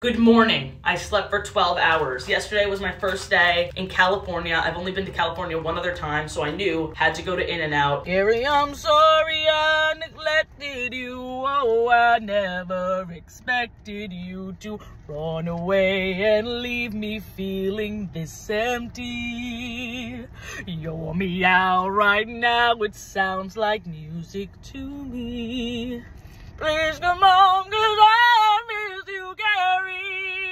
Good morning. I slept for 12 hours. Yesterday was my first day in California. I've only been to California one other time, so I knew had to go to In-N-Out. Gary, I'm sorry I neglected you. Oh, I never expected you to run away and leave me feeling this empty. You're me out right now. It sounds like music to me. Please come on, 'cause I miss you, Gary.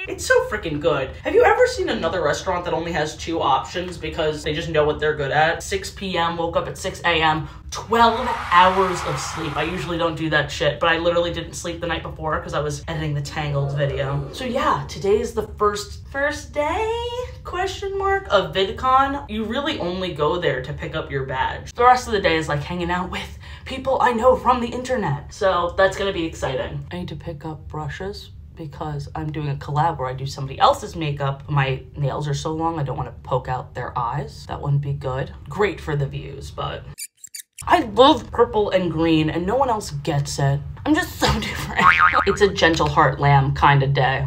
It's so freaking good. Have you ever seen another restaurant that only has two options because they just know what they're good at? 6 p.m., woke up at 6 a.m., 12 hours of sleep. I usually don't do that shit, but I literally didn't sleep the night before because I was editing the Tangled video. So yeah, today is the first day, question mark, of Vidcon. You really only go there to pick up your badge. The rest of the day is like hanging out with people I know from the internet. So that's gonna be exciting. I need to pick up brushes because I'm doing a collab where I do somebody else's makeup. My nails are so long, I don't want to poke out their eyes. That wouldn't be good. Great for the views, but I love purple and green and no one else gets it. I'm just so different. It's a gentle heart lamb kind of day.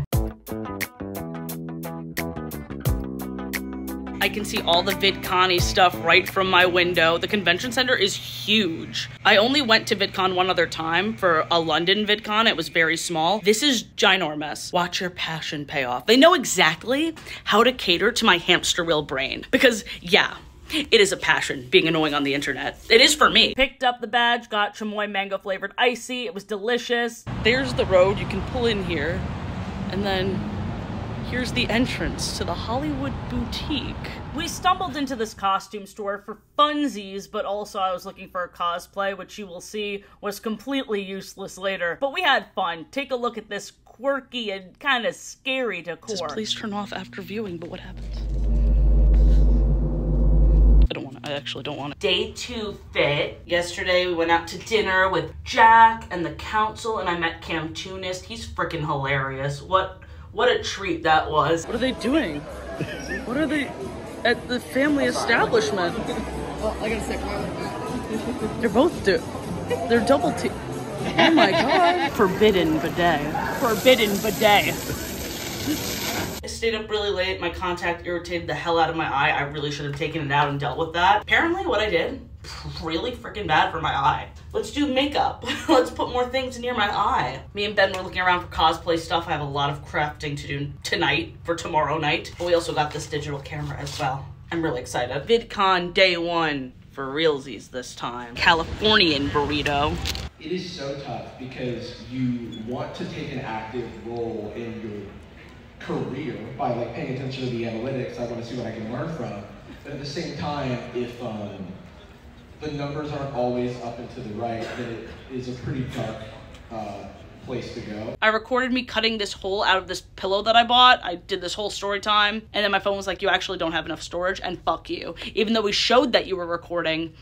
I can see all the VidCon-y stuff right from my window. The convention center is huge. I only went to VidCon one other time for a London VidCon. It was very small. This is ginormous. Watch your passion pay off. They know exactly how to cater to my hamster wheel brain. Because yeah, it is a passion being annoying on the internet. It is for me. Picked up the badge, got chamoy mango flavored icy. It was delicious. There's the road. You can pull in here and then here's the entrance to the Hollywood Boutique. We stumbled into this costume store for funsies, but also I was looking for a cosplay, which you will see was completely useless later. But we had fun. Take a look at this quirky and kind of scary decor. It says, please turn off after viewing, but what happens? I actually don't want it. Day 2 fit. Yesterday we went out to dinner with Jack and the council, and I met Cam Tunist. He's freaking hilarious. What a treat that was. What are they doing? What are they at the family establishment? Well, I gotta say, they're both they're double T. Oh my god. Forbidden bidet. Forbidden bidet. I stayed up really late. My contact irritated the hell out of my eye. I really should have taken it out and dealt with that. Apparently what I did, really freaking bad for my eye. Let's do makeup. Let's put more things near my eye. Me and Ben were looking around for cosplay stuff. I have a lot of crafting to do tonight for tomorrow night. But we also got this digital camera as well. I'm really excited. VidCon day 1 for realsies this time. Californian burrito. It is so tough because you want to take an active role in your career by like paying attention to the analytics. I want to see what I can learn from. But at the same time, if the numbers aren't always up and to the right, then it is a pretty dark place to go. I recorded me cutting this hole out of this pillow that I bought. I did this whole story time, and then my phone was like, you actually don't have enough storage, and fuck you. Even though we showed that you were recording,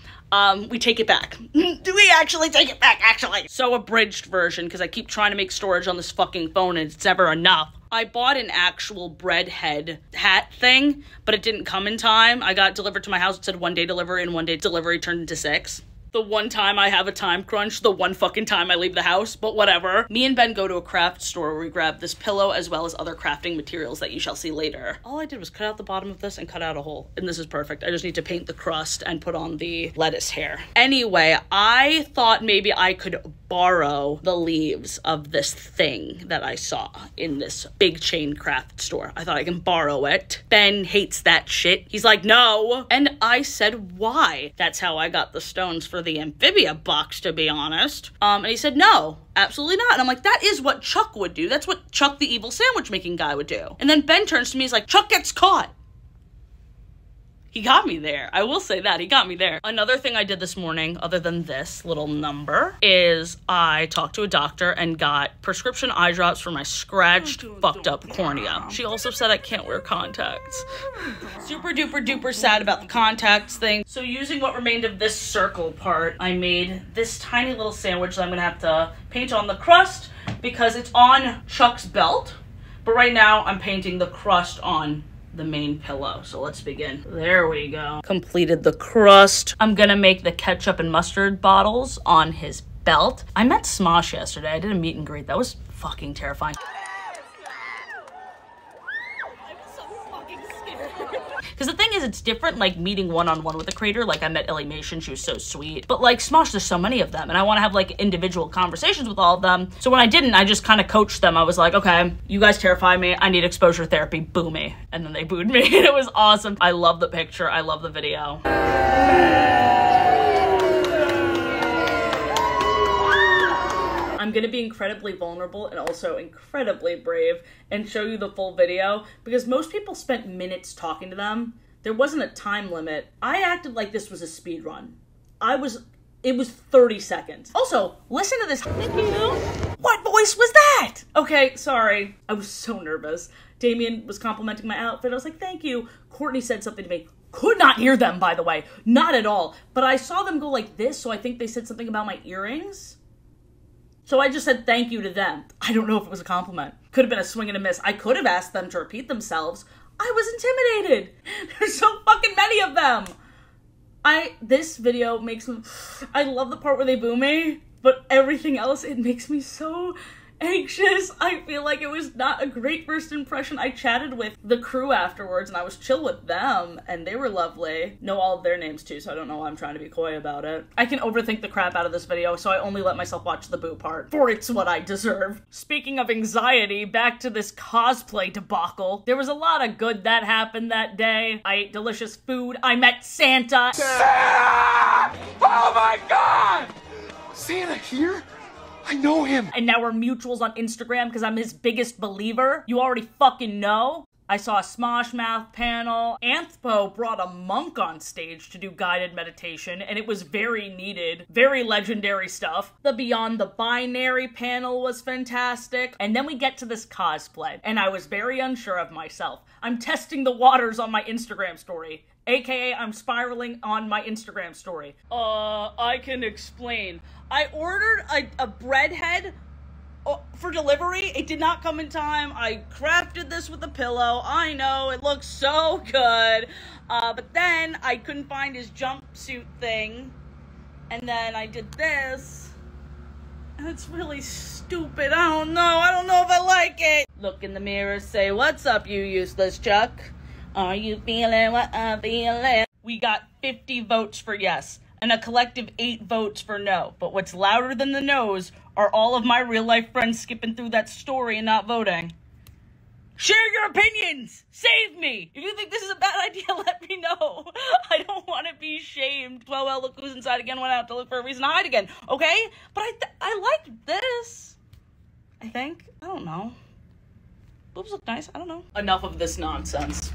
we take it back. Do we actually take it back, actually? So abridged version, because I keep trying to make storage on this fucking phone, and it's never enough. I bought an actual bread head hat thing, but it didn't come in time. I got delivered to my house. It said 1 day delivery, and 1 day delivery turned into 6. The one time I have a time crunch, the one fucking time I leave the house, but whatever. Me and Ben go to a craft store where we grab this pillow as well as other crafting materials that you shall see later. All I did was cut out the bottom of this and cut out a hole, and this is perfect. I just need to paint the crust and put on the lettuce hair. Anyway, I thought maybe I could borrow the leaves of this thing that I saw in this big chain craft store. I thought I can borrow it. Ben hates that shit. He's like, no. And I said, why? That's how I got the stones for the amphibia box, to be honest. And he said, no, absolutely not. And I'm like, that is what Chuck would do. That's what Chuck, the evil sandwich making guy, would do. And then Ben turns to me, he's like, Chuck gets caught. He got me there. I will say that. He got me there. Another thing I did this morning, other than this little number, is I talked to a doctor and got prescription eye drops for my scratched, fucked up cornea. She also said I can't wear contacts. Super duper duper sad about the contacts thing. So using what remained of this circle part, I made this tiny little sandwich that I'm gonna have to paint on the crust because it's on Chuck's belt. But right now I'm painting the crust on the main pillow. So let's begin. There we go. Completed the crust. I'm gonna make the ketchup and mustard bottles on his belt. I met Smosh yesterday. I did a meet and greet. That was fucking terrifying. Because the thing is, it's different, like, meeting one-on-one with a creator. Like, I met illymation, she was so sweet. But, like, Smosh, there's so many of them, and I want to have, like, individual conversations with all of them. So when I didn't, I just kind of coached them. I was like, okay, you guys terrify me. I need exposure therapy. Boo me. And then they booed me, and it was awesome. I love the picture. I love the video. I'm gonna be incredibly vulnerable and also incredibly brave and show you the full video because most people spent minutes talking to them. There wasn't a time limit. I acted like this was a speed run. It was 30 seconds. Also, listen to this. What voice was that? Okay, sorry. I was so nervous. Damien was complimenting my outfit. I was like, thank you. Courtney said something to me. Could not hear them, by the way. Not at all. But I saw them go like this, so I think they said something about my earrings. So I just said thank you to them. I don't know if it was a compliment. Could have been a swing and a miss. I could have asked them to repeat themselves. I was intimidated. There's so fucking many of them. This video makes me, I love the part where they boo me, but everything else, it makes me so anxious. I feel like it was not a great first impression. I chatted with the crew afterwards and I was chill with them and they were lovely. Know all of their names too, so I don't know why I'm trying to be coy about it. I can overthink the crap out of this video, so I only let myself watch the boo part, for it's what I deserve. Speaking of anxiety, back to this cosplay debacle. There was a lot of good that happened that day. I ate delicious food. I met Santa. Santa! Oh my God! Santa here? I know him. And now we're mutuals on Instagram because I'm his biggest believer. You already fucking know. I saw a Smosh Math panel. Anthpo brought a monk on stage to do guided meditation, and it was very needed. Very legendary stuff. The Beyond the Binary panel was fantastic. And then we get to this cosplay, and I was very unsure of myself. I'm testing the waters on my Instagram story. AKA, I'm spiraling on my Instagram story. I can explain. I ordered a bread head for delivery. It did not come in time. I crafted this with a pillow. I know, it looks so good. But then I couldn't find his jumpsuit thing. And then I did this. And it's really stupid. I don't know if I like it. Look in the mirror, say, what's up, you useless Chuck? Are you feeling what I'm feeling? We got 50 votes for yes, and a collective 8 votes for no. But what's louder than the no's are all of my real-life friends skipping through that story and not voting. Share your opinions! Save me! If you think this is a bad idea, let me know. I don't want to be shamed. Well, look who's inside again. Went out to look for a reason to hide again. Okay? But I like this. I think. I don't know. Boobs look nice. I don't know. Enough of this nonsense.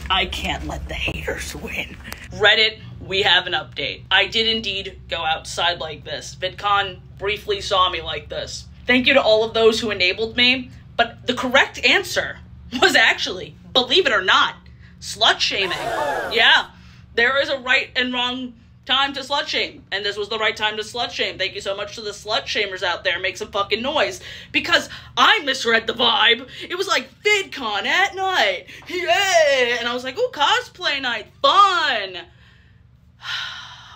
I can't let the haters win. Reddit, we have an update. I did indeed go outside like this. Vidcon briefly saw me like this. Thank you to all of those who enabled me, but the correct answer was actually, believe it or not, slut shaming. Yeah, there is a right and wrong time to slut shame, and this was the right time to slut shame. Thank you so much to the slut shamers out there. Make some fucking noise, because I misread the vibe. It was like Vidcon at night, yeah, and I was like, ooh, cosplay night, fun.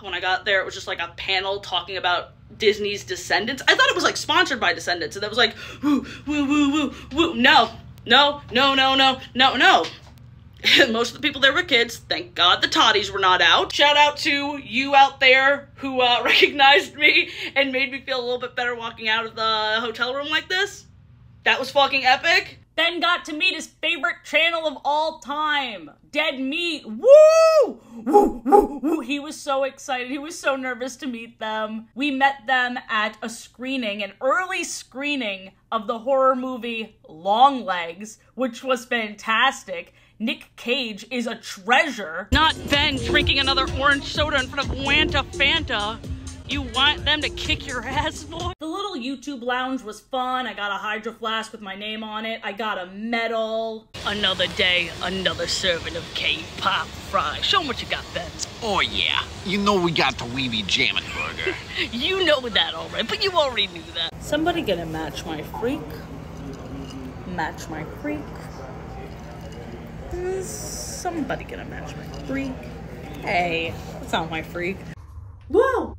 When I got there, it was just like a panel talking about Disney's Descendants. I thought it was like sponsored by Descendants, and that was like, woo, woo, woo, woo, woo. No. Most of the people there were kids. Thank God the toddies were not out. Shout out to you out there who recognized me and made me feel a little bit better walking out of the hotel room like this. That was fucking epic. Ben got to meet his favorite channel of all time, Dead Meat. Woo! Woo, woo, woo. He was so excited. He was so nervous to meet them. We met them at a screening, an early screening of the horror movie Longlegs, which was fantastic. Nick Cage is a treasure. Not Ben drinking another orange soda in front of Wanta Fanta. You want them to kick your ass, boy? The little YouTube lounge was fun. I got a Hydro Flask with my name on it. I got a medal. Another day, another serving of K-pop fries. Show them what you got, Ben. Oh yeah, you know we got the Weeby Jammin' Burger. You know that already, but you already knew that. Somebody gonna match my freak. Match my freak. Somebody gonna match my freak. Hey, that's not my freak. Whoa!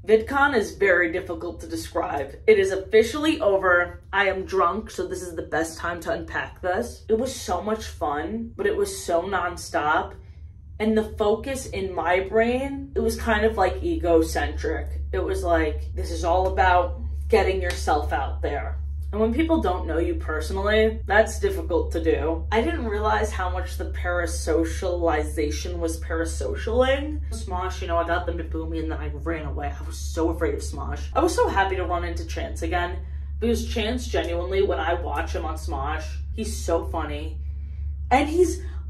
VidCon is very difficult to describe. It is officially over. I am drunk, so this is the best time to unpack this. It was so much fun, but it was so nonstop. And the focus in my brain, it was kind of like egocentric. It was like, this is all about getting yourself out there. And when people don't know you personally, that's difficult to do. I didn't realize how much the parasocialization was parasocialing. Smosh, you know, I got them to boo me and then I ran away. I was so afraid of Smosh. I was so happy to run into Chance again because Chance, genuinely, when I watch him on Smosh, he's so funny. And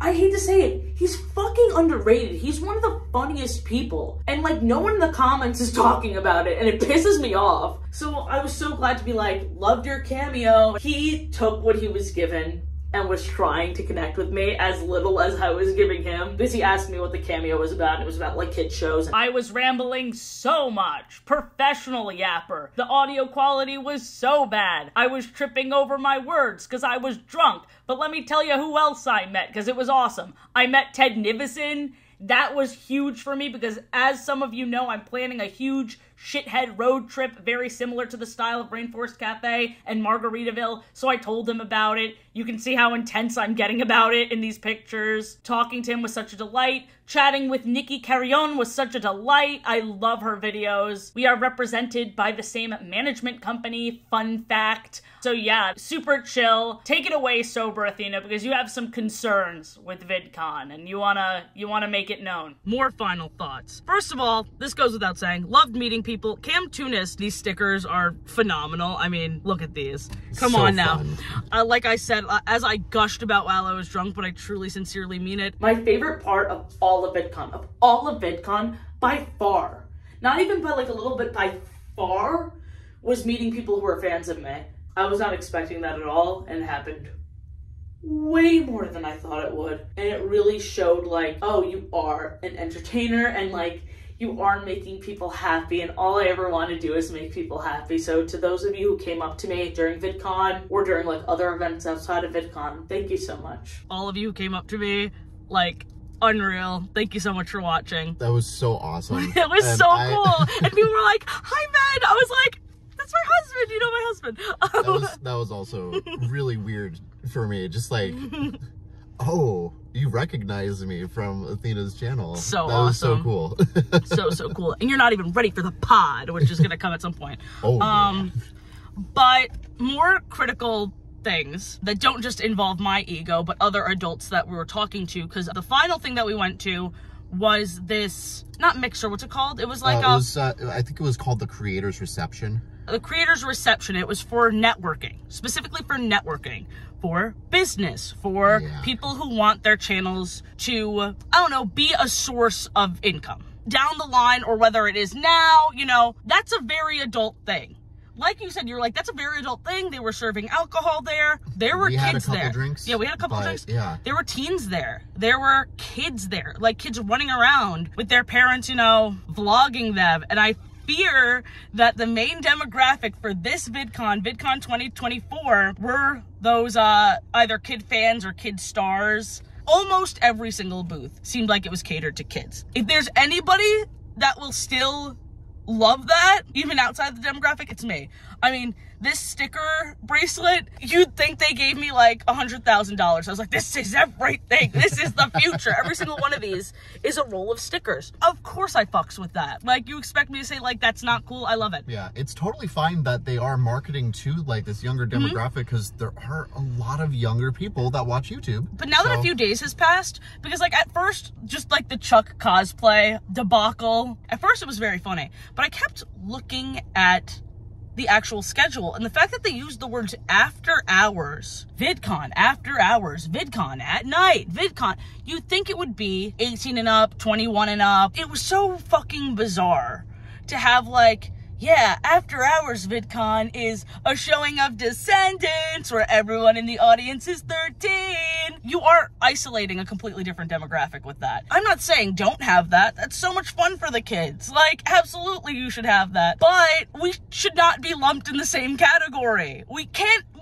I hate to say it, he's fucking underrated. He's one of the funniest people. And like, no one in the comments is talking about it and it pisses me off. So I was so glad to be like, loved your cameo. He took what he was given and was trying to connect with me as little as I was giving him. Because he asked me what the cameo was about, and it was about like kid shows. I was rambling so much. Professional yapper. The audio quality was so bad. I was tripping over my words because I was drunk. But let me tell you who else I met, because it was awesome. I met Ted Nivison. That was huge for me because, as some of you know, I'm planning a huge shithead road trip very similar to the style of Rainforest Cafe and Margaritaville, so I told him about it. You can see how intense I'm getting about it in these pictures. Talking to him was such a delight. Chatting with Nikki Carrion was such a delight. I love her videos. We are represented by the same management company, fun fact. So yeah, super chill. Take it away, sober Athena, because you have some concerns with VidCon and you wanna make it known. More final thoughts. First of all, this goes without saying, loved meeting people. Cam Tunis, these stickers are phenomenal. I mean, look at these. Come on now. Like I said, as I gushed about while I was drunk, but I truly, sincerely mean it. My favorite part of all of VidCon, by far, not even by like a little bit, by far, was meeting people who were fans of me. I was not expecting that at all, and it happened way more than I thought it would. And it really showed like, oh, you are an entertainer, and like, you are making people happy, and all I ever want to do is make people happy. So to those of you who came up to me during VidCon, or during like other events outside of VidCon, thank you so much. All of you who came up to me, like, unreal. Thank you so much for watching. That was so awesome. It was so cool. And people were like, hi, Ben. I was like, that's my husband. You know my husband. That was also really weird for me. Just like, oh, you recognize me from Athena's channel. So that awesome. was so cool. so cool. And you're not even ready for the pod, which is going to come at some point. Oh, yeah. But more critical things that don't just involve my ego, but other adults that we were talking to, because the final thing that we went to was this, not mixer, what's it called? It was like I think it was called the Creators Reception. The Creators Reception. It was for networking, specifically for networking, for business, for people who want their channels to, I don't know, be a source of income down the line, or whether it is now, you know, that's a very adult thing. Like you said, you're like, that's a very adult thing. They were serving alcohol there. There were kids there. Drinks, yeah, we had a couple drinks. Yeah. There were teens there. There were kids there. Like kids running around with their parents, you know, vlogging them. And I fear that the main demographic for this VidCon 2024, were those either kid fans or kid stars. Almost every single booth seemed like it was catered to kids. If there's anybody that will still love that, even outside the demographic, it's me. I mean, this sticker bracelet, you'd think they gave me like $100,000. I was like, this is everything. This is the future. Every single one of these is a roll of stickers. Of course I fucks with that. Like, you expect me to say like, that's not cool? I love it. Yeah, it's totally fine that they are marketing to like this younger demographic, because there are a lot of younger people that watch YouTube. But now that a few days has passed, because like at first, just like the Chuck cosplay debacle, at first it was very funny, but I kept looking at the actual schedule, and the fact that they used the words after hours, VidCon, after hours, VidCon, at night, VidCon, you'd think it would be 18 and up, 21 and up. It was so fucking bizarre to have like, yeah, after hours VidCon is a showing of Descendants where everyone in the audience is 13. You are isolating a completely different demographic with that. I'm not saying don't have that. That's so much fun for the kids. Like, absolutely you should have that. But we should not be lumped in the same category. We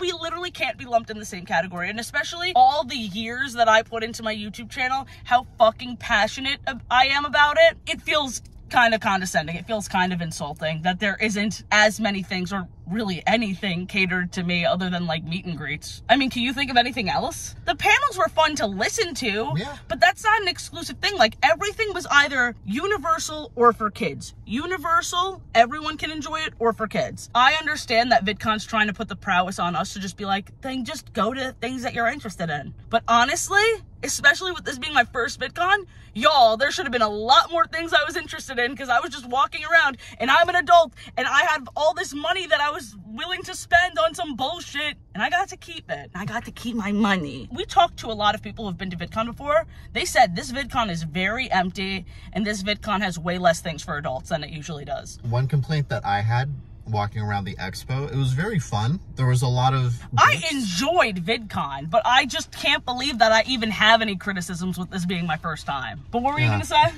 literally can't be lumped in the same category. And especially all the years that I put into my YouTube channel, how fucking passionate I am about it. It feels kind of condescending. It feels kind of insulting that there isn't as many things or really anything catered to me other than like meet and greets. I mean, can you think of anything else? The panels were fun to listen to, but that's not an exclusive thing. Like, everything was either universal or for kids. Universal, everyone can enjoy it, or for kids. I understand that VidCon's trying to put the prowess on us to just be like, then just go to things that you're interested in. But honestly, especially with this being my first VidCon, y'all, there should have been a lot more things I was interested in, because I was just walking around and I'm an adult and I have all this money that I was willing to spend on some bullshit, and I got to keep it. I got to keep my money. We talked to a lot of people who've been to VidCon before. They said this VidCon is very empty and this VidCon has way less things for adults than it usually does. One complaint that I had walking around the expo, it was very fun. There was a lot of groups. I enjoyed VidCon, but I just can't believe that I even have any criticisms with this being my first time. But what were you gonna say?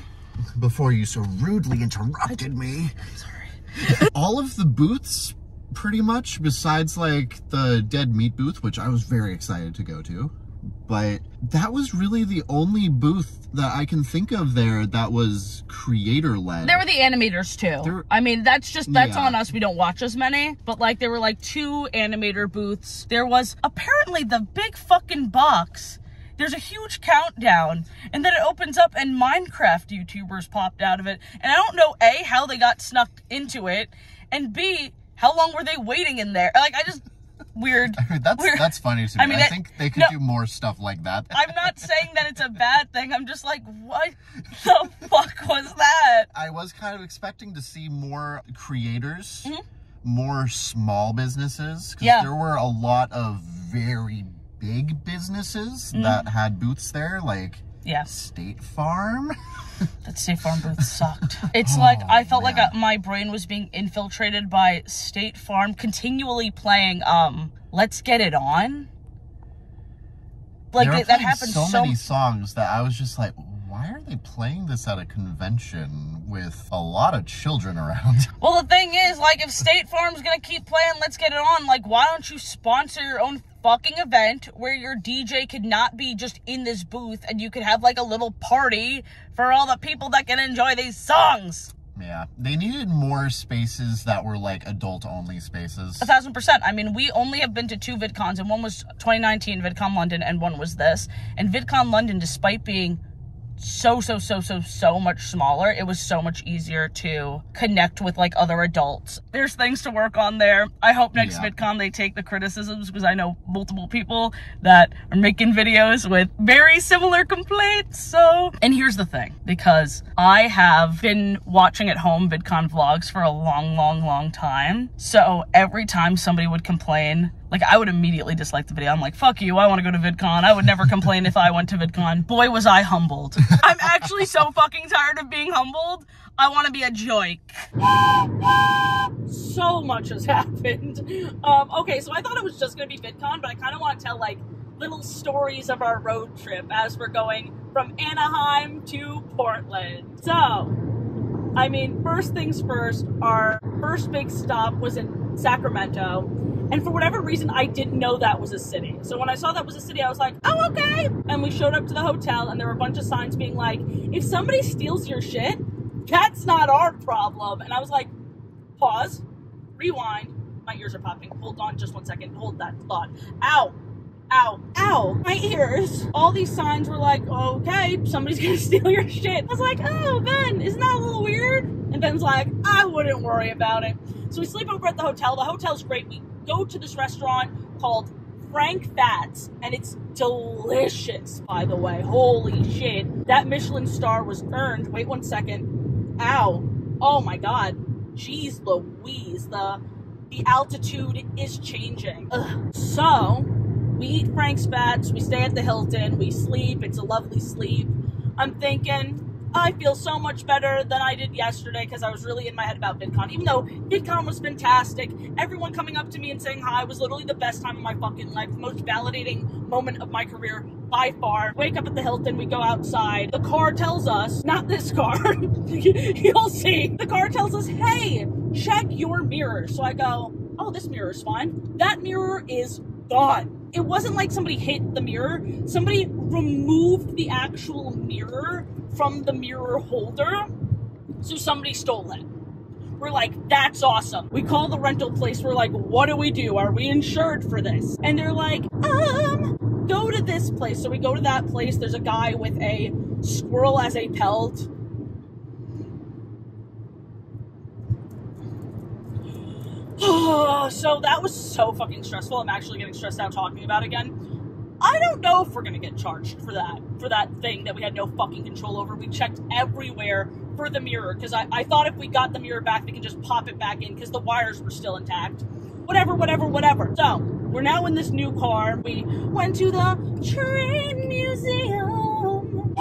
Before you so rudely interrupted me. I'm sorry. All of the booths, pretty much, besides like the dead meat booth, which I was very excited to go to, but that was really the only booth that I can think of there that was creator-led. There were the animators too. I mean, that's on us. We don't watch as many, but like there were like 2 animator booths. There was apparently the big fucking box. There's a huge countdown, and then it opens up and Minecraft YouTubers popped out of it. And I don't know, A, how they got snuck into it, and B, how long were they waiting in there? Like, I just... Weird. That's funny to me. I mean, I think they could do more stuff like that. I'm not saying that it's a bad thing. I'm just like, what the fuck was that? I was kind of expecting to see more creators, more small businesses, because there were a lot of very big businesses that had booths there, like State Farm. That State Farm booth sucked. It's like, I felt like my brain was being infiltrated by State Farm continually playing, Let's Get It On. Like, that happens so many songs that I was just like, why are they playing this at a convention with a lot of children around? Well, the thing is, like, if State Farm's gonna keep playing Let's Get It On, like, why don't you sponsor your own fucking event where your DJ could not be just in this booth and you could have like a little party for all the people that can enjoy these songs? Yeah, they needed more spaces that were like adult only spaces. 1000%. I mean, we only have been to 2 VidCons, and one was 2019 VidCon London and one was this. And VidCon London, despite being so much smaller, it was so much easier to connect with like other adults. There's things to work on there. I hope next VidCon they take the criticisms, because I know multiple people that are making videos with very similar complaints. So, and here's the thing, because I have been watching at home VidCon vlogs for a long time, so every time somebody would complain, like, I would immediately dislike the video. I'm like, fuck you, I want to go to VidCon. I would never complain if I went to VidCon. Boy, was I humbled. I'm actually so fucking tired of being humbled. I want to be a joke. So much has happened. Okay, so I thought it was just going to be VidCon, but I kind of want to tell, like, little stories of our road trip as we're going from Anaheim to Portland. So, I mean, first things first, our first big stop was in Sacramento. And for whatever reason, I didn't know that was a city. So when I saw that was a city, I was like, oh, okay. And we showed up to the hotel, and there were a bunch of signs being like, if somebody steals your shit, that's not our problem. And I was like, pause, rewind. My ears are popping. Hold on just 1 second. Hold that thought. Ow. Ow. Ow. My ears. All these signs were like, okay, somebody's gonna steal your shit. I was like, oh, Ben, isn't that a little weird? And Ben's like, I wouldn't worry about it. So we sleep over at the hotel. The hotel's great. We go to this restaurant called Frank Fats, and it's delicious, by the way. Holy shit. That Michelin star was earned. Wait 1 second. Ow. Oh my god. Jeez Louise. The altitude is changing. Ugh. So, we eat Frank's Fats, we stay at the Hilton, we sleep. It's a lovely sleep. I'm thinking, I feel so much better than I did yesterday, because I was really in my head about VidCon. Even though VidCon was fantastic, everyone coming up to me and saying hi was literally the best time of my fucking life, the most validating moment of my career by far. Wake up at the Hilton, we go outside. The car tells us, not this car, you'll see. The car tells us, hey, check your mirror. So I go, oh, this mirror is fine. That mirror is gone. It wasn't like somebody hit the mirror. Somebody removed the actual mirror from the mirror holder So somebody stole it. We're like, that's awesome. We call the rental place. We're like, what do we do? Are we insured for this? And they're like, go to this place. So we go to that place. There's a guy with a squirrel as a pelt. So that was so fucking stressful. I'm actually getting stressed out talking about it again. I don't know if we're gonna get charged for that thing that we had no fucking control over. We checked everywhere for the mirror, because I thought if we got the mirror back, we could just pop it back in, because the wires were still intact. Whatever. So, we're now in this new car. We went to the train museum,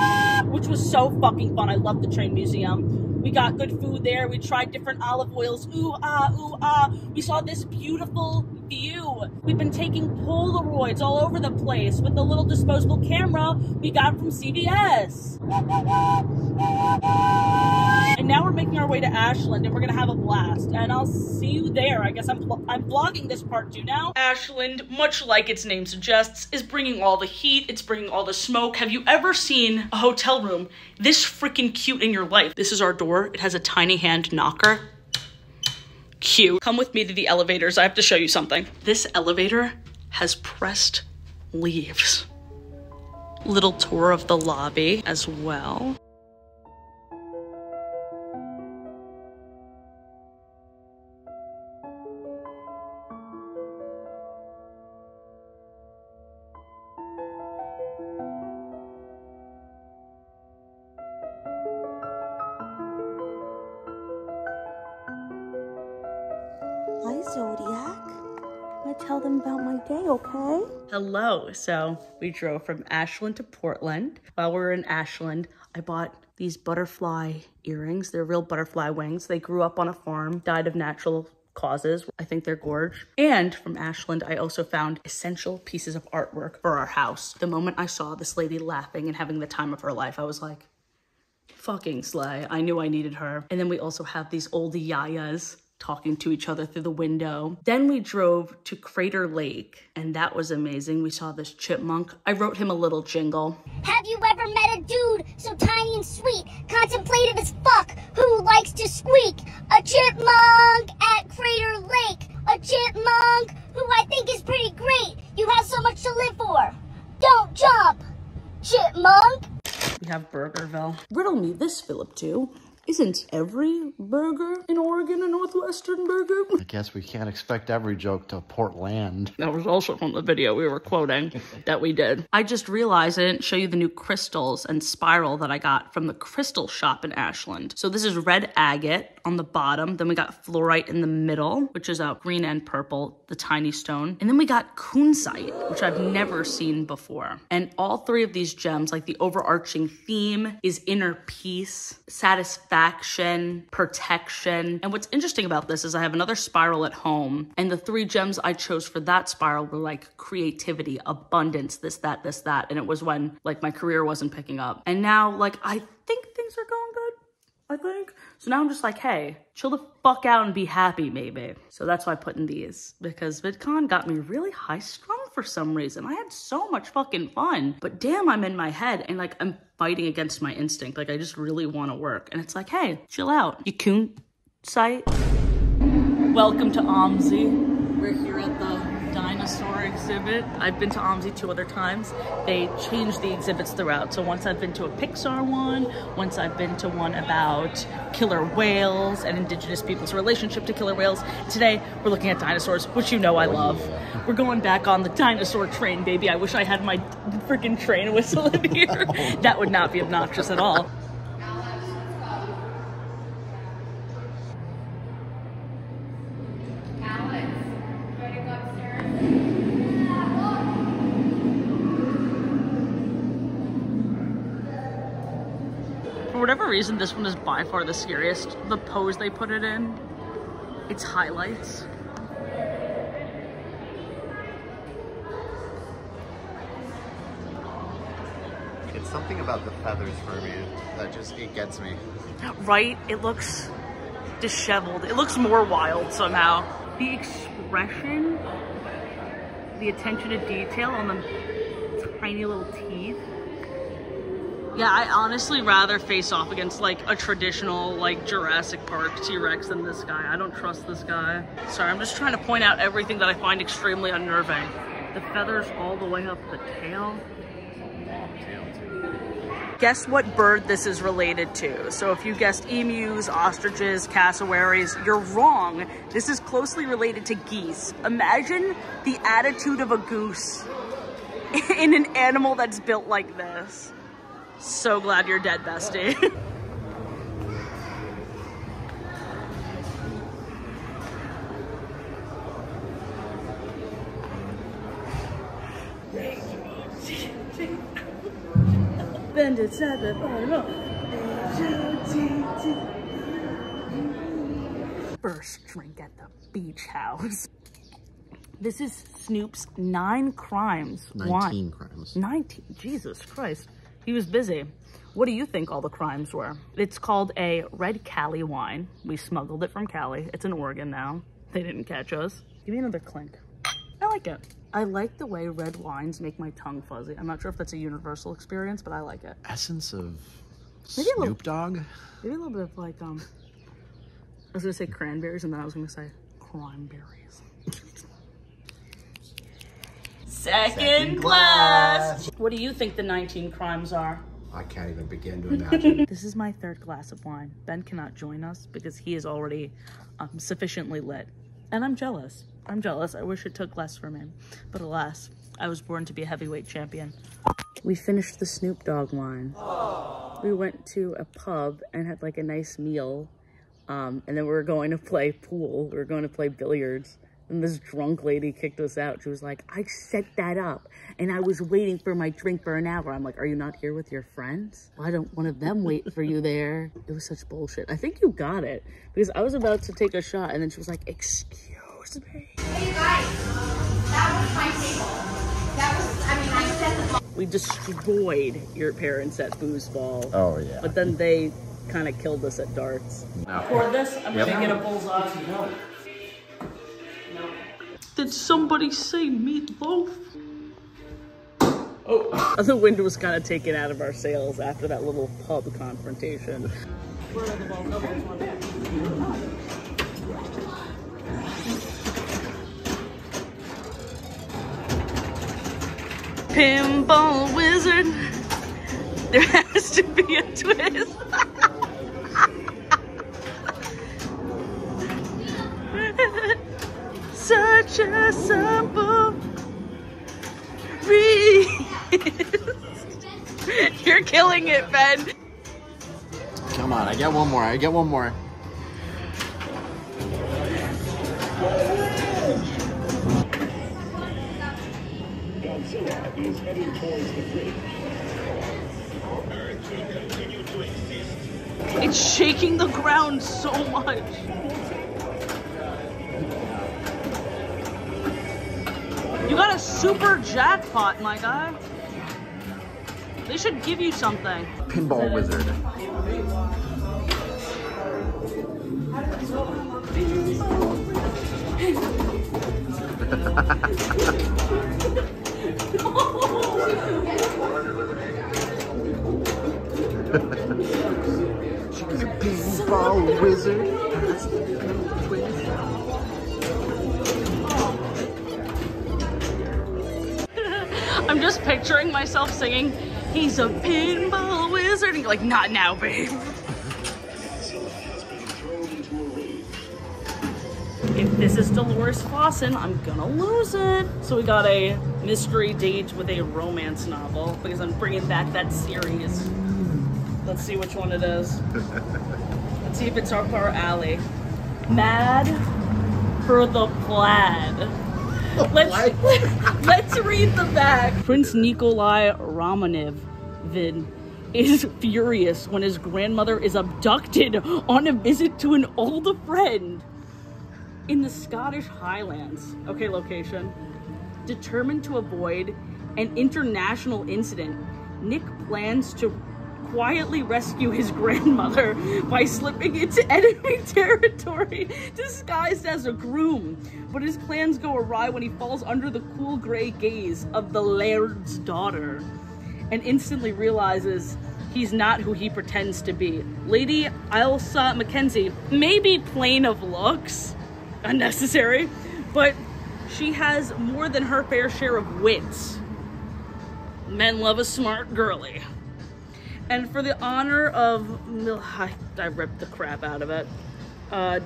which was so fucking fun. I love the train museum. We got good food there. We tried different olive oils. Ooh, ah. We saw this beautiful view. We've been taking Polaroids all over the place with the little disposable camera we got from CVS. And now we're making our way to Ashland, and we're gonna have a blast. And I'll see you there. I guess I'm vlogging this part too now. Ashland, much like its name suggests, is bringing all the heat. It's bringing all the smoke. Have you ever seen a hotel room this freaking cute in your life? This is our door. It has a tiny hand knocker. Cute. Come with me to the elevators. I have to show you something. This elevator has pressed leaves. Little tour of the lobby as well. Hi, Zodiac. I'm gonna tell them about my day, okay? Hello. So we drove from Ashland to Portland. While we were in Ashland, I bought these butterfly earrings. They're real butterfly wings. They grew up on a farm, died of natural causes. I think they're gorge. And from Ashland, I also found essential pieces of artwork for our house. The moment I saw this lady laughing and having the time of her life, I was like, fucking slay. I knew I needed her. And then we also have these old yayas talking to each other through the window. Then we drove to Crater Lake, and that was amazing. We saw this chipmunk. I wrote him a little jingle. Have you ever met a dude so tiny and sweet, contemplative as fuck, who likes to squeak? A chipmunk at Crater Lake. A chipmunk who I think is pretty great. You have so much to live for. Don't jump, chipmunk. We have Burgerville. Riddle me this, Philip, too. Isn't every burger in Oregon a Northwestern burger? I guess we can't expect every joke to Portland. That was also from the video we were quoting that we did. I just realized I didn't show you the new crystals and spiral that I got from the crystal shop in Ashland. So this is red agate on the bottom. Then we got fluorite in the middle, which is green and purple, the tiny stone. And then we got kunzite, which I've never seen before. And all three of these gems, like the overarching theme is inner peace, satisfaction, protection. And what's interesting about this is I have another spiral at home, and the three gems I chose for that spiral were like creativity, abundance, this, that, and it was when like my career wasn't picking up. And now like I think things are going good, I think. So now I'm just like, hey, chill the fuck out and be happy maybe. So that's why I put in these, because VidCon got me really high strung for some reason. I had so much fucking fun, but damn, I'm in my head and like I'm fighting against my instinct. Like I just really want to work. And it's like, hey, chill out, you coon site. Welcome to OMSI. We're here at the dinosaur exhibit. I've been to OMSI 2 other times. They changed the exhibits throughout. So once I've been to a Pixar one, once I've been to one about killer whales and indigenous people's relationship to killer whales. Today, we're looking at dinosaurs, which you know I love. We're going back on the dinosaur train, baby. I wish I had my freaking train whistle in here. That would not be obnoxious at all. For whatever reason, this one is by far the scariest. The pose they put it in, its highlights. It's something about the feathers for me that just, it gets me. Right? It looks disheveled. It looks more wild somehow. The expression, the attention to detail on the tiny little teeth. Yeah, I honestly rather face off against like a traditional like Jurassic Park T-Rex than this guy. I don't trust this guy. Sorry, I'm just trying to point out everything that I find extremely unnerving. The feathers all the way up the tail. Guess what bird this is related to. So if you guessed emus, ostriches, cassowaries, you're wrong. This is closely related to geese. Imagine the attitude of a goose in an animal that's built like this. So glad you're dead, bestie. Bend it, set it, first drink at the beach house. This is Snoop's 9 crimes. 19 crimes. 19, Jesus Christ. He was busy. What do you think all the crimes were? It's called a red Cali wine. We smuggled it from Cali. It's in Oregon now. They didn't catch us. Give me another clink. I like it. I like the way red wines make my tongue fuzzy. I'm not sure if that's a universal experience, but I like it. Essence of Maybe Snoop Dogg? Maybe a little bit of like, I was gonna say cranberries and then I was gonna say crimeberries. Second glass. What do you think the 19 crimes are? I can't even begin to imagine. This is my 3rd glass of wine. Ben cannot join us because he is already sufficiently lit. And I'm jealous. I'm jealous. I wish it took less from him. But alas, I was born to be a heavyweight champion. We finished the Snoop Dogg wine. We went to a pub and had like a nice meal. And then we were going to play pool. We were going to play billiards. And this drunk lady kicked us out. She was like, I set that up and I was waiting for my drink for an hour. I'm like, are you not here with your friends? Why don't one of them wait for you there? It was such bullshit. I think you got it because I was about to take a shot and then she was like, excuse me. Hey you guys, that was my table. That was, I mean, I set the... We destroyed your parents at foosball. Oh, yeah. But then they kind of killed us at darts. No. For this, I'm gonna get a bullseye. No. Did somebody say meatloaf? Oh. The wind was kind of taken out of our sails after that little pub confrontation. Where are the balls? No balls. Pinball wizard. There has to be a twist. Such a simple breeze. You're killing it, Ben. Come on, I get one more. I get one more. It's shaking the ground so much. You got a super jackpot, my guy. They should give you something. Pinball wizard. Pinball wizard. I'm just picturing myself singing, he's a pinball wizard, and you're like, not now, babe. If this is Dolores Fawson, I'm gonna lose it. So we got a mystery date with a romance novel because I'm bringing back that series. Let's see which one it is. Let's see if it's up our alley. Mad for the Plaid. Let's read the back. Prince Nikolai Romanov is furious when his grandmother is abducted on a visit to an old friend in the Scottish Highlands. Okay, location. Determined to avoid an international incident, Nick plans to quietly rescue his grandmother by slipping into enemy territory disguised as a groom. But his plans go awry when he falls under the cool gray gaze of the laird's daughter and instantly realizes He's not who he pretends to be. Lady Ailsa Mackenzie may be plain of looks, unnecessary, but she has more than her fair share of wits. Men love a smart girly. And for the honor of, I ripped the crap out of it,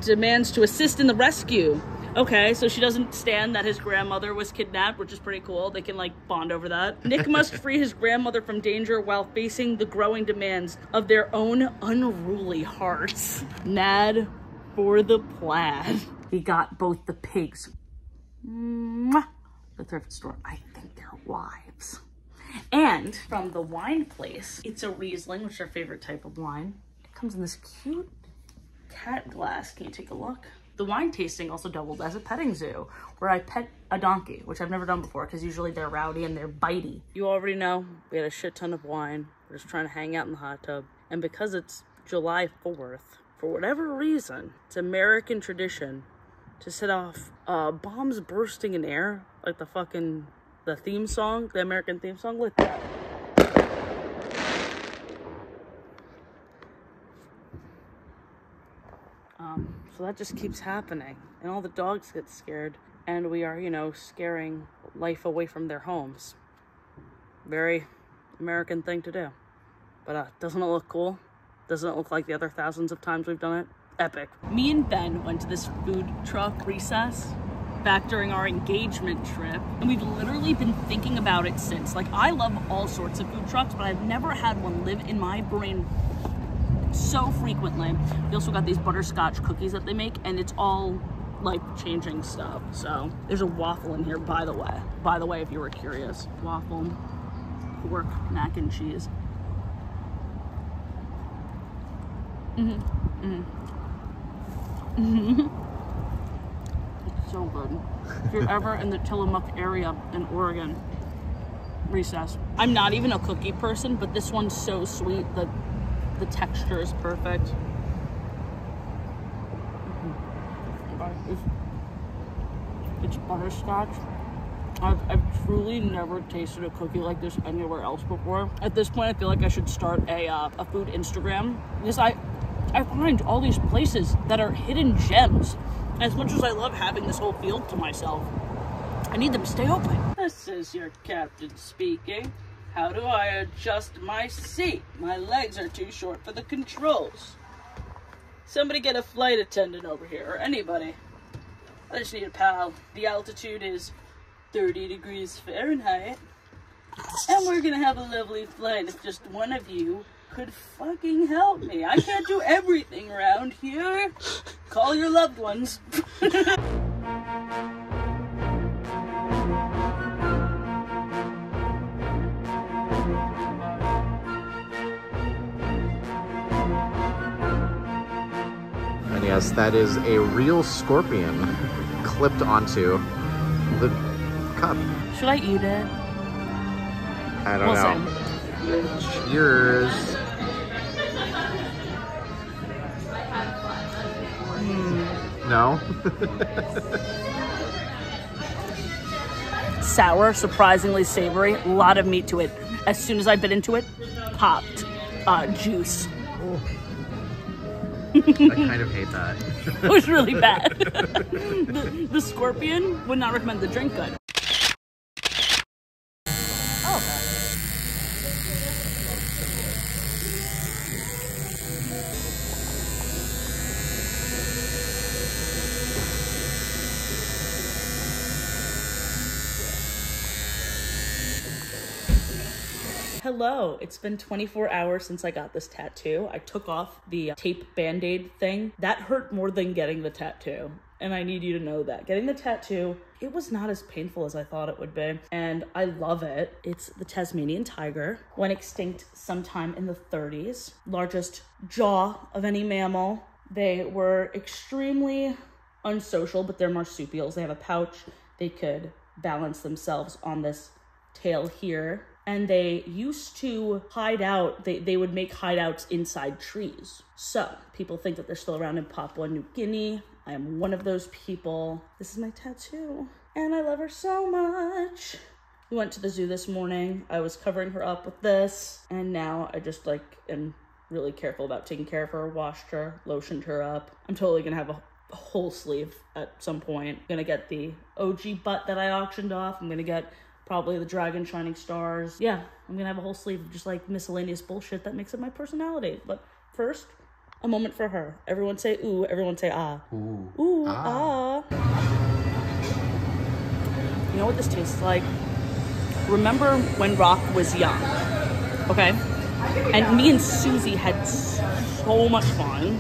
demands to assist in the rescue. Okay, so she doesn't stand that his grandmother was kidnapped, which is pretty cool. They can, like, bond over that. Nick must free his grandmother from danger while facing the growing demands of their own unruly hearts. Nad for the plaid. He got both the pigs. Mwah. The thrift store. I think they're wives. And from the wine place, it's a Riesling, which is our favorite type of wine. It comes in this cute cat glass. Can you take a look? The wine tasting also doubled as a petting zoo, where I pet a donkey, which I've never done before because usually they're rowdy and they're bitey. You already know we had a shit ton of wine. We're just trying to hang out in the hot tub. And because it's July 4th, for whatever reason, it's American tradition to set off bombs bursting in air, like the theme song, the American theme song, like that. So that just keeps happening, and all the dogs get scared, and we are, you know, scaring life away from their homes. Very American thing to do. But doesn't it look cool? Doesn't it look like the other thousands of times we've done it? Epic. Me and Ben went to this food truck recess back during our engagement trip, and we've literally been thinking about it since. Like, I love all sorts of food trucks, but I've never had one live in my brain so frequently. We also got these butterscotch cookies that they make, and it's all life-changing stuff. So there's a waffle in here, by the way, if you were curious. Waffle, pork, mac and cheese. It's so good. If you're ever in the Tillamook area in Oregon, recess. I'm not even a cookie person, but this one's so sweet that the texture is perfect. It's butterscotch. I've truly never tasted a cookie like this anywhere else before. At this point, I feel like I should start a food Instagram, because I find all these places that are hidden gems. As much as I love having this whole field to myself, I need them to stay open. This is your captain speaking. How do I adjust my seat? My legs are too short for the controls. Somebody get a flight attendant over here, or anybody. I just need a pal. The altitude is 30 degrees Fahrenheit. And we're gonna have a lovely flight if just one of you could fucking help me. I can't do everything around here. Call your loved ones. And yes, that is a real scorpion clipped onto the cup. Should I eat it? I don't know. Cheers. No? Sour, surprisingly savory, a lot of meat to it. As soon as I bit into it, popped juice. Oh. I kind of hate that. It was really bad. the scorpion, would not recommend the drink good. Hello, it's been 24 hours since I got this tattoo. I took off the tape band-aid thing. That hurt more than getting the tattoo. And I need you to know that. Getting the tattoo, it was not as painful as I thought it would be. And I love it. It's the Tasmanian tiger. Went extinct sometime in the 30s. Largest jaw of any mammal. They were extremely unsocial, but they're marsupials. They have a pouch. They could balance themselves on this tail here. And they used to hide out, they would make hideouts inside trees. So people think that they're still around in Papua New Guinea. I am one of those people. This is my tattoo. And I love her so much. We went to the zoo this morning. I was covering her up with this, and now I just like am really careful about taking care of her. Washed her, lotioned her up. I'm totally gonna have a whole sleeve at some point. I'm gonna get the OG butt that I auctioned off. I'm gonna get probably the dragon shining stars. Yeah, I'm gonna have a whole sleeve of just like miscellaneous bullshit that makes up my personality. But first, a moment for her. Everyone say ooh, everyone say ah. Ooh. Ooh, ah. You know what this tastes like? Remember when Rock was young, okay? And me and Susie had so much fun.